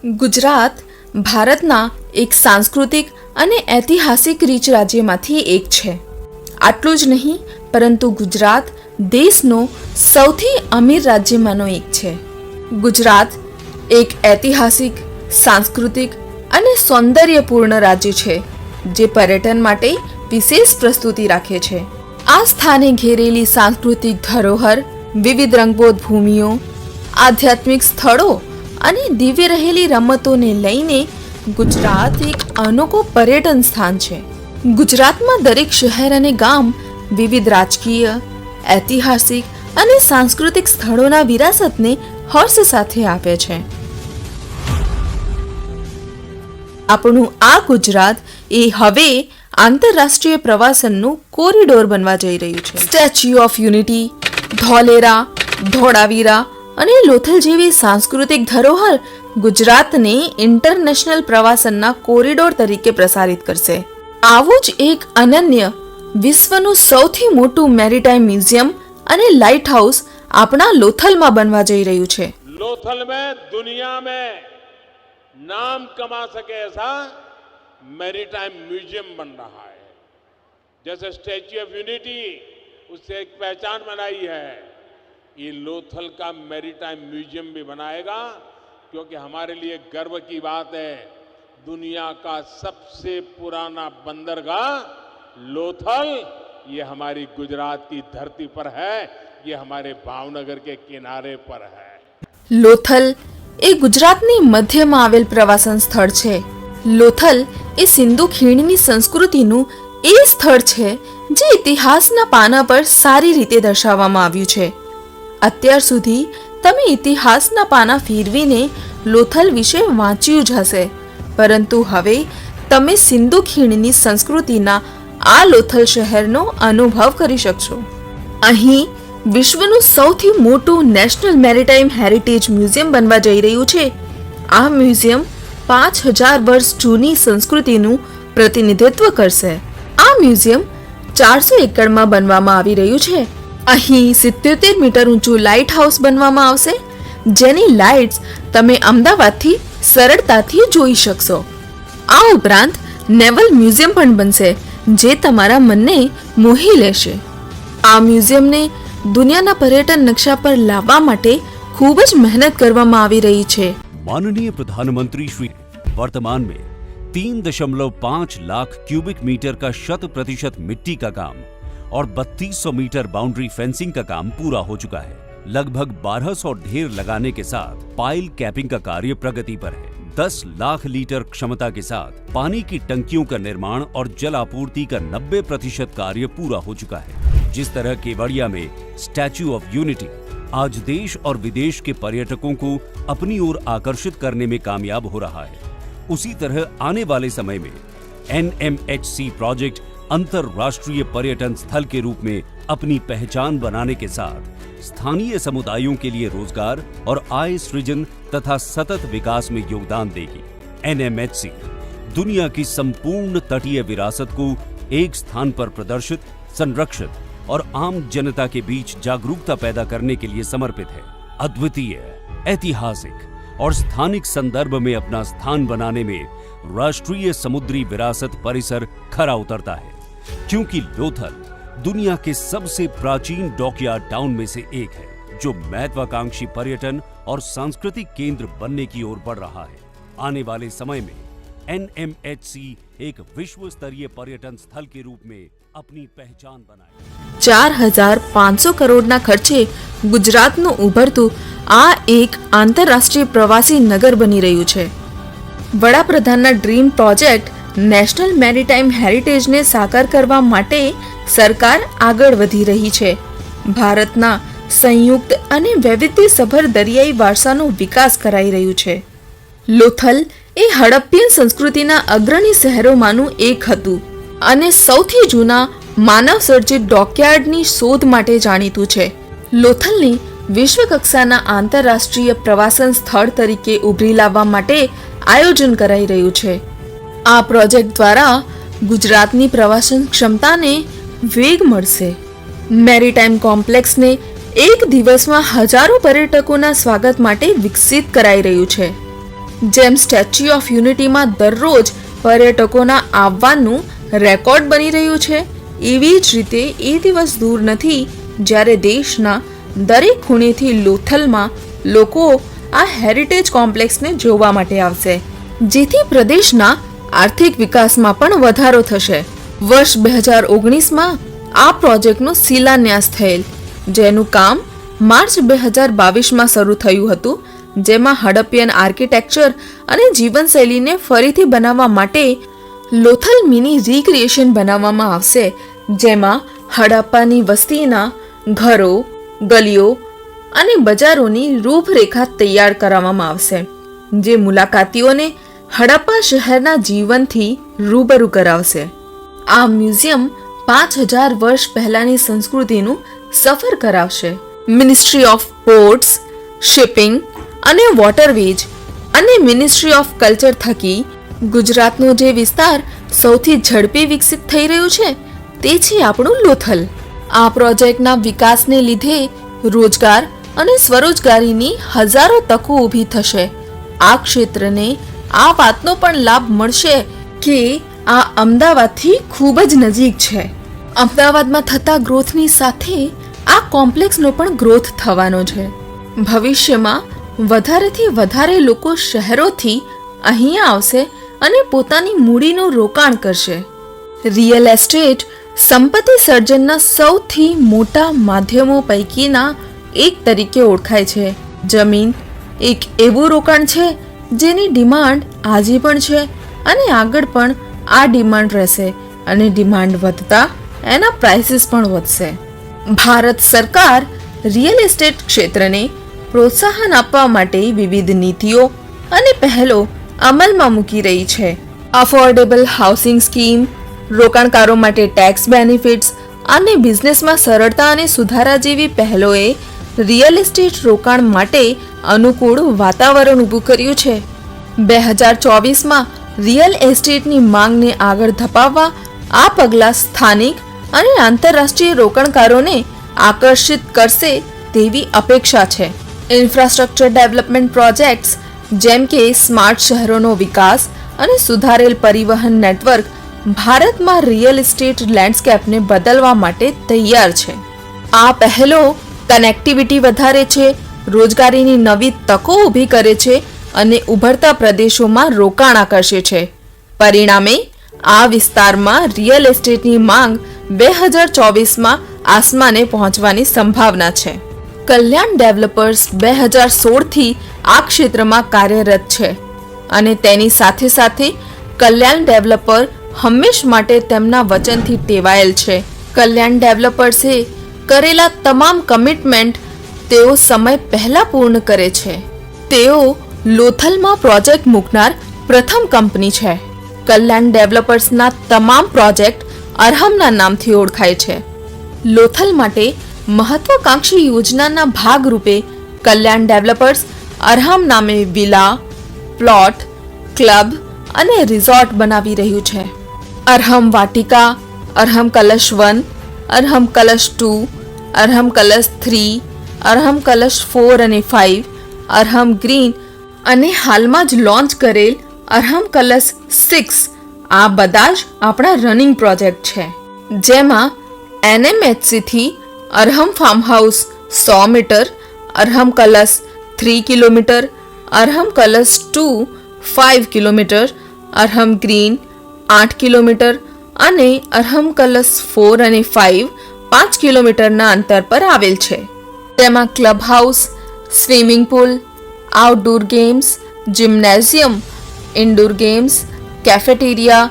ગુજરાત ભારતના એક સાંસ્કૃતિક અને ઐતિહાસિક રીચ રાજ્યમાંથી એક છે. આટલું જ નહીં, પરંતુ ગુજરાત દેશનો સૌથી અમીર રાજ્યમાંનો એક છે. ગુજરાત એક ઐતિહાસિક, સાંસ્કૃતિક અને સૌંદર્યપૂર્ણ રાજ્ય છે, જે પર્યટન માટે વિશેષ પ્રસ્તુતિ રાખે છે. આ સ્થાને ઘેરેલી સાંસ્કૃતિક ધરોહર, વિવિધ રંગબોધ ભૂમિઓ, આધ્યાત્મિક સ્થળો અને દિવ્ય રહેલી રમતોને લઈને ગુજરાત એક અનોખો પર્યટન સ્થાન છે. ગુજરાતમાં દરેક શહેર અને ગામ વિવિધ રાજકીય, ઐતિહાસિક અને સાંસ્કૃતિક સ્થળોના વિરાસતને હર્ષ સાથે આપે છે. આપણું આ ગુજરાત એ હવે આંતરરાષ્ટ્રીય પ્રવાસનનું કોરિડોર બનવા જઈ રહ્યું છે. Statue of unity, Dholera, Dholavira અને લોથલ જેવી સાંસ્કૃતિક ધરોહર ગુજરાતને ઇન્ટરનેશનલ પ્રવાસનના કોરિડોર તરીકે પ્રસારિત કરશે. આવું જ એક અનન્ય, વિશ્વનું સૌથી મોટું મેરીટાઈમ મ્યુઝિયમ અને લાઇટ હાઉસ આપણા લોથલમાં બનવા જઈ રહ્યું છે. लोथल में दुनिया में नाम कमा सके ऐसा मैरीटाइम म्यूजियम बन रहा है. जैसे स्टैच्यू ऑफ यूनिटी उससे एक पहचान बनाई है, ये लोथल का मैरीटाइम म्यूजियम भी बनाएगा, क्योंकि हमारे लिए गर्व की बात है, दुनिया का सबसे पुराना बंदरगाह लोथल ये हमारी गुजरात की धरती पर है, ये हमारे भावनगर के किनारे पर है. લોથલ એ ગુજરાતની મધ્યમાં આવેલ પ્રવાસન સ્થળ છે. લોથલ એ સિંધુ ખીણની સંસ્કૃતિનું એ સ્થળ છે જે ઇતિહાસના પાના પર સારી રીતે દર્શાવવામાં આવ્યું છે. અત્યાર સુધી તમે ઇતિહાસના પાના ફેરવીને લોથલ વિશે વાંચ્યું જ હશે, પરંતુ હવે તમે સિંધુ ખીણની સંસ્કૃતિના આ લોથલ શહેરનો અનુભવ કરી શકશો. અહીં વિશ્વનું સૌથી મોટું નેશનલ મેરીટાઈમ હેરિટેજ મ્યુઝિયમ બનવા જઈ રહ્યું છે. આ મ્યુઝિયમ 5000 વર્ષ જૂની સંસ્કૃતિનું પ્રતિનિધિત્વ કરશે. આ મ્યુઝિયમ 400 એકડમાં બનવામાં આવી રહ્યું છે. અહીં 77 મીટર ઊંચું લાઇટ હાઉસ બનવામાં આવશે, જેની લાઇટ્સ તમે અમદાવાદથી સરળતાથી જોઈ શકશો. આ ઉપરાંત નેવલ મ્યુઝિયમ પણ બનશે, જે તમારા મનને મોહી લેશે. આ મ્યુઝિયમને દુનિયાના પર્યટન નકશા પર લાવવા માટે ખૂબ જ મહેનત કરવામાં આવી રહી છે. माननीय प्रधानमंत्री श्री वर्तमान में 3.5 लाख क्यूबिक मीटर का 100% मिट्टी का काम और 3200 मीटर बाउंड्री फेंसिंग का काम पूरा हो चुका है. लगभग 1200 ढेर लगाने के साथ पाइल कैपिंग का कार्य प्रगति पर है. 10 लाख लीटर क्षमता के साथ पानी की टंकियों का निर्माण और जल आपूर्ति का 90% कार्य पूरा हो चुका है. जिस तरह केवड़िया में स्टैच्यू ऑफ यूनिटी आज देश और विदेश के पर्यटकों को अपनी ओर आकर्षित करने में कामयाब हो रहा है, उसी तरह आने वाले समय में NMHC प्रोजेक्ट अंतरराष्ट्रीय पर्यटन स्थल के रूप में अपनी पहचान बनाने के साथ स्थानीय समुदायों के लिए रोजगार और आय सृजन तथा सतत विकास में योगदान देगी. NMHC दुनिया की संपूर्ण तटीय विरासत को एक स्थान पर प्रदर्शित, संरक्षित और आम जनता के बीच जागरूकता पैदा करने के लिए समर्पित है. अद्वितीय, ऐतिहासिक और स्थानिक संदर्भ में अपना स्थान बनाने में राष्ट्रीय समुद्री विरासत परिसर खरा उतरता है, क्योंकि लोथल दुनिया के सबसे प्राचीन डॉकयार्ड टाउन में से एक है, जो महत्वाकांक्षी पर्यटन और सांस्कृतिक केंद्र बनने की ओर बढ़ रहा है. आने वाले समय में NMHC एक विश्व स्तरीय पर्यटन स्थल के रूप में अपनी पहचान बनाए. 4500 કરોડના ખર્ચે ગુજરાતનું ઉભરતું આ એક આંતરરાષ્ટ્રીય પ્રવાસી નગર બની રહ્યું છે. વડાપ્રધાનના ડ્રીમ પ્રોજેક્ટ નેશનલ મેરીટાઈમ હેરિટેજને સાકાર કરવા માટે સરકાર આગળ વધી રહી છે. ભારતના સંયુક્ત અને વૈવિધ્યસભર દરિયાઈ વારસાનો વિકાસ કરાઈ રહ્યું છે. લોથલ એ હડપ્પિયન સંસ્કૃતિના અગ્રણી શહેરોમાંનું એક હતું અને સૌથી જૂના માનવ સર્જિત ડોકયાર્ડની શોધ માટે જાણીતું છે. લોથલને વિશ્વ કક્ષાના આંતરરાષ્ટ્રીય પ્રવાસન સ્થળ તરીકે ઉભરી લાવવા માટે આયોજન કરાઈ રહ્યું છે. આ પ્રોજેક્ટ દ્વારા ગુજરાતની પ્રવાસન ક્ષમતાને વેગ મળશે. મેરીટાઈમ કોમ્પ્લેક્સને એક દિવસમાં હજારો પર્યટકોના સ્વાગત માટે વિકસિત કરાઈ રહ્યું છે. જેમ સ્ટેચ્યુ ઓફ યુનિટીમાં દરરોજ પર્યટકોના આવવાનું રેકોર્ડ બની રહ્યું છે, એવી જ રીતે એ દિવસ દૂર નથી જ્યારે દેશના દરેક ખૂણેથી લોથલમાં લોકો આ હેરિટેજ કોમ્પ્લેક્સને જોવા માટે આવશે, જેથી પ્રદેશના આર્થિક વિકાસમાં પણ વધારો થશે. વર્ષ 2019માં આ પ્રોજેક્ટનો શિલાન્યાસ થયેલ, જેનું કામ માર્ચ 2022માં શરૂ થયું હતું, જેમાં હડપ્પિયન આર્કિટેક્ચર અને જીવનશૈલીને ફરીથી બનાવવા માટે લોથલ મિની રિક્રિએશન બનાવવામાં આવશે, જેમાં હડપ્પાની વસ્તીના ઘરો, ગલીઓ અને બજારોની રૂપરેખા તૈયાર કરવામાં આવશે, જે મુલાકાતીઓને હડપ્પા શહેરના જીવનથી રૂબરૂ કરાવશે. આ મ્યુઝિયમ 5000 વર્ષ પહેલાની સંસ્કૃતિનું સફર કરાવશે. મિનિસ્ટ્રી ઓફ પોર્ટ્સ, શિપિંગ અને વોટરવેજ અને મિનિસ્ટ્રી ઓફ કલ્ચર થકી ગુજરાતનો જે વિસ્તાર સૌથી ઝડપી વિકસિત થઈ રહ્યો છે તે છે આપણું લોથલ. આ પ્રોજેક્ટના વિકાસને લીધે રોજગાર અને સ્વરોજગારીની હજારો તકો ઊભી થશે. આ ક્ષેત્રને આ વાતનો પણ લાભ મળશે કે આ અમદાવાદથી ખૂબ જ નજીક છે. અમદાવાદમાં થતા ગ્રોથની સાથે આ કોમ્પ્લેક્સનો પણ ગ્રોથ થવાનો છે. ભવિષ્યમાં વધારેથી વધારે લોકો શહેરોથી અહીંયા આવશે અને પોતાની મૂડીનું રોકાણ કરશે. રિયલ એસ્ટેટ સંપત્તિ સર્જનના સૌથી મોટા માધ્યમો પૈકીના એક તરીકે ઓળખાય છે. જમીન એક એવું રોકાણ છે જેની ડિમાન્ડ આજે પણ છે અને આગળ પણ આ ડિમાન્ડ રહેશે, અને ડિમાન્ડ વધતા એના પ્રાઇસીસ પણ વધશે. ભારત સરકાર રિયલ એસ્ટેટ ક્ષેત્રને પ્રોત્સાહન આપવા માટે વિવિધ નીતિઓ અને પહેલો અમલમાં મૂકી રહી છે. અફોર્ડેબલ હાઉસિંગ સ્કીમ, રોકાણકારો માટે ટેક્સ બેનિફિટ્સ અને બિઝનેસમાં સરળતા અને સુધારા જેવી પહેલોએ રિયલ એસ્ટેટ રોકાણ માટે અનુકૂળ વાતાવરણ ઊભું કર્યું છે. 2024માં રિયલ એસ્ટેટની માંગને આગળ ધપાવવા આ પગલાં સ્થાનિક અને આંતરરાષ્ટ્રીય રોકાણકારોને આકર્ષિત કરશે તેવી અપેક્ષા છે. ઇન્ફ્રાસ્ટ્રક્ચર ડેવલપમેન્ટ પ્રોજેક્ટ્સ જેમ કે સ્માર્ટ શહેરોનો વિકાસ અને સુધારેલ પરિવહન નેટવર્ક ભારતમાં રિયલ એસ્ટેટ લેન્ડસ્કેપને બદલવા માટે તૈયાર છે. આ પહેલો કનેક્ટિવિટી વધારે છે, રોજગારીની નવી તકો ઊભી કરે છે અને ઉભરતા પ્રદેશોમાં રોકાણ આકર્ષે છે. પરિણામે આ વિસ્તારમાં રિયલ એસ્ટેટની માંગ 2024માં આસમાને પહોંચવાની સંભાવના છે. કલ્યાણ ડેવલપર્સ 2016થી આ ક્ષેત્રમાં કાર્યરત છે અને તેની સાથે સાથે કલ્યાણ ડેવલપર હંમેશ માટે તેમના વચનથી ટેવાયેલ છે. કલ્યાણ ડેવલપર્સે કરેલા તમામ કમિટમેન્ટ તેઓ સમય પહેલા પૂર્ણ કરે છે. તેઓ લોથલમાં પ્રોજેક્ટ મૂકનાર પ્રથમ કંપની છે. કલ્યાણ ડેવલપર્સના તમામ પ્રોજેક્ટ અરહમના નામથી ઓળખાય છે. લોથલ માટે મહત્વાકાંક્ષી યોજનાના ભાગરૂપે કલ્યાણ ડેવલપર્સ અરહમ નામે વિલા, પ્લોટ, ક્લબ અને રિઝોર્ટ બનાવી રહ્યું છે. અરહમ વાટિકા, અરહમ કલશ 1, અરહમ કલશ 2, અરહમ કલશ 3, અરહમ કલશ 4 અને 5, અરહમ ગ્રીન અને હાલમાં જ લોન્ચ કરેલ અરહમ કલશ 6 આ બધા જ આપણા રનિંગ પ્રોજેક્ટ છે, જેમાં NMHC થી Arham farm house 100 metre, Arham Kalash 3 kilometre, Arham Kalash 2 5 kilometre, Arham green 8 kilometre અને અરહમ કલશ 4 અને 5 5 કિલોમીટરના અંતર પર આવેલ છે. તેમાં club house, swimming pool, outdoor games, gymnasium, indoor games, cafeteria,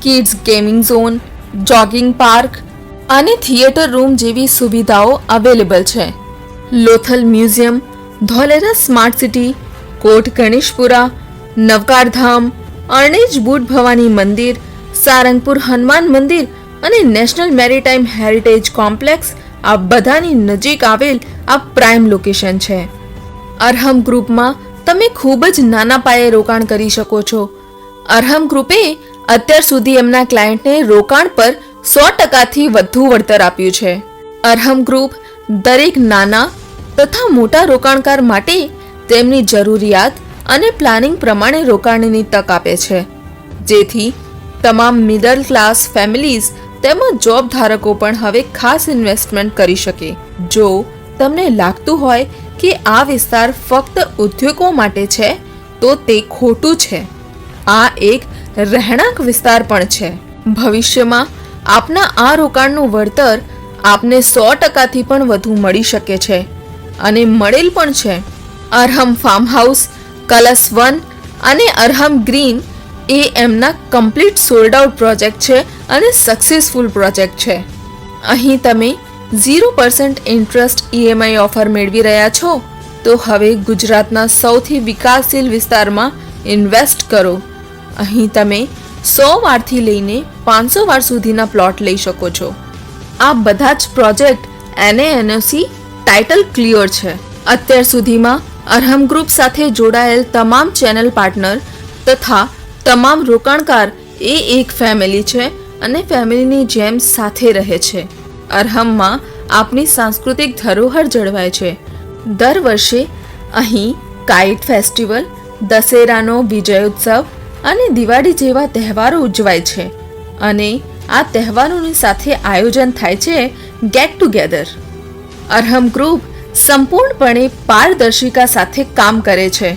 kids gaming zone, jogging park અને થિયેટર રૂમ જેવી સુવિધાઓ અવેલેબલ છે. Lothal museum, Dholera smart city, Kot Ganeshpura, Navkardham, Arnej Boot Bhavani મંદિર, સારંગપુર હનુમાન મંદિર અને નેશનલ મેરીટાઈમ હેરિટેજ કોમ્પ્લેક્સ આ બધાની નજીક આવેલ આ પ્રાઇમ લોકેશન છે. અરહમ ગ્રુપમાં તમે ખૂબ જ નાના પાયે રોકાણ કરી શકો છો. અરહમ ગ્રુપે અત્યાર સુધી એમના ક્લાયન્ટને રોકાણ પર 100%થી વધુ વળતર આપ્યું છે. અરહમ ગ્રુપ દરેક નાના તથા મોટા રોકાણકાર માટે તેમની જરૂરિયાત અને પ્લાનિંગ પ્રમાણે રોકાણની તક આપે છે, જેથી તમામ મિડલ ક્લાસ ફેમિલીઝ તેમજ જોબ ધારકો પણ હવે ખાસ ઇન્વેસ્ટમેન્ટ કરી શકે. જો તમને લાગતું હોય કે આ વિસ્તાર ફક્ત ઉદ્યોગો માટે છે તો તે ખોટું છે. આ એક રહેણાંક વિસ્તાર પણ છે. ભવિષ્યમાં આપના આ રોકાણનું વળતર આપને 100%થી પણ વધુ મળી શકે છે અને મળેલ પણ છે. અરહમ ફાર્મ હાઉસ, કલશ 1 અને અરહમ ગ્રીન એ એમના કમ્પ્લીટ સોલ્ડ આઉટ પ્રોજેક્ટ છે અને સક્સેસફુલ પ્રોજેક્ટ છે. અહીં તમે 0% ઇન્ટરેસ્ટ EMI ઓફર મેળવી રહ્યા છો તો હવે ગુજરાતના સૌથી વિકાસશીલ વિસ્તારમાં ઇન્વેસ્ટ કરો. અહીં તમે 100 વારથી લઈને 500 વાર સુધીના પ્લોટ લઈ શકો છો. આ બધા જ પ્રોજેક્ટ NANOC ટાઇટલ ક્લિયર છે. અત્યાર સુધીમાં અરહમ ગ્રુપ સાથે જોડાયેલ તમામ ચેનલ પાર્ટનર તથા તમામ રોકાણકાર એ એક ફેમિલી છે અને ફેમિલીની જેમ સાથે રહે છે. અરહમમાં આપની સાંસ્કૃતિક ધરોહર જળવાય છે. દર વર્ષે અહીં કાઇટ ફેસ્ટિવલ, દશેરાનો વિજયોત્સવ અને દિવાળી જેવા તહેવારો ઉજવાય છે અને આ તહેવારોની સાથે આયોજન થાય છે ગેટ ટુગેધર. અરહમ ગ્રુપ સંપૂર્ણપણે પારદર્શિતા સાથે કામ કરે છે.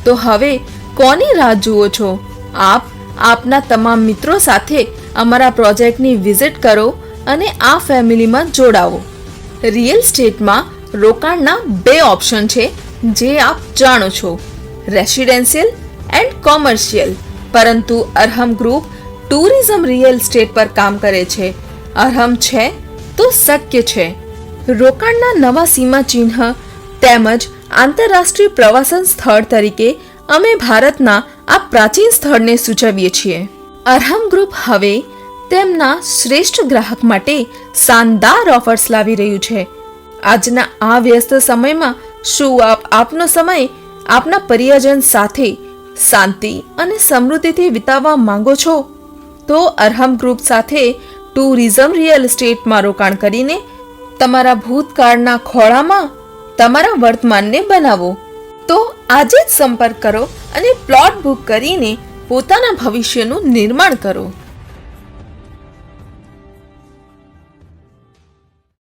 તો હવે કોની રાહ જુઓ છો? આપ આપના તમામ મિત્રો સાથે અમારા પ્રોજેક્ટની વિઝિટ કરો અને આ ફેમિલીમાં જોડાવો. રિયલ સ્ટેટમાં રોકાણના 2 ઓપ્શન છે જે આપ જાણો છો, રેસિડેન્શિયલ એન્ડ કોમર્શિયલ. પરંતુ Arham group tourism real estate પર કામ કરે છે. અરહમ છે તો શક્ય છે. રોકાણના નવા સીમા ચિહ્ન તેમજ આંતરરાષ્ટ્રીય પ્રવાસન સ્થળ તરીકે અમે ભારતના આ પ્રાચીન સ્થળને સૂચવીએ છીએ. અરહમ ગ્રુપ હવે તેમના શ્રેષ્ઠ ગ્રાહક માટે શાનદાર ઓફર્સ લાવી રહ્યું છે. આજના આ વ્યસ્ત સમયમાં શું આપ આપનો સમય આપના પરિવારજન સાથે શાંતિ અને સમૃદ્ધિથી વિતાવવા માંગો છો? તો અરહમ ગ્રુપ સાથે ટુરિઝમ રિયલ એસ્ટેટમાં રોકાણ કરીને તમારા ભૂતકાળના ખોળામાં તમારા વર્તમાનને બનાવો. તો આજે જ સંપર્ક કરો અને પ્લોટ બુક કરીને પોતાના ભવિષ્યનું નિર્માણ કરો.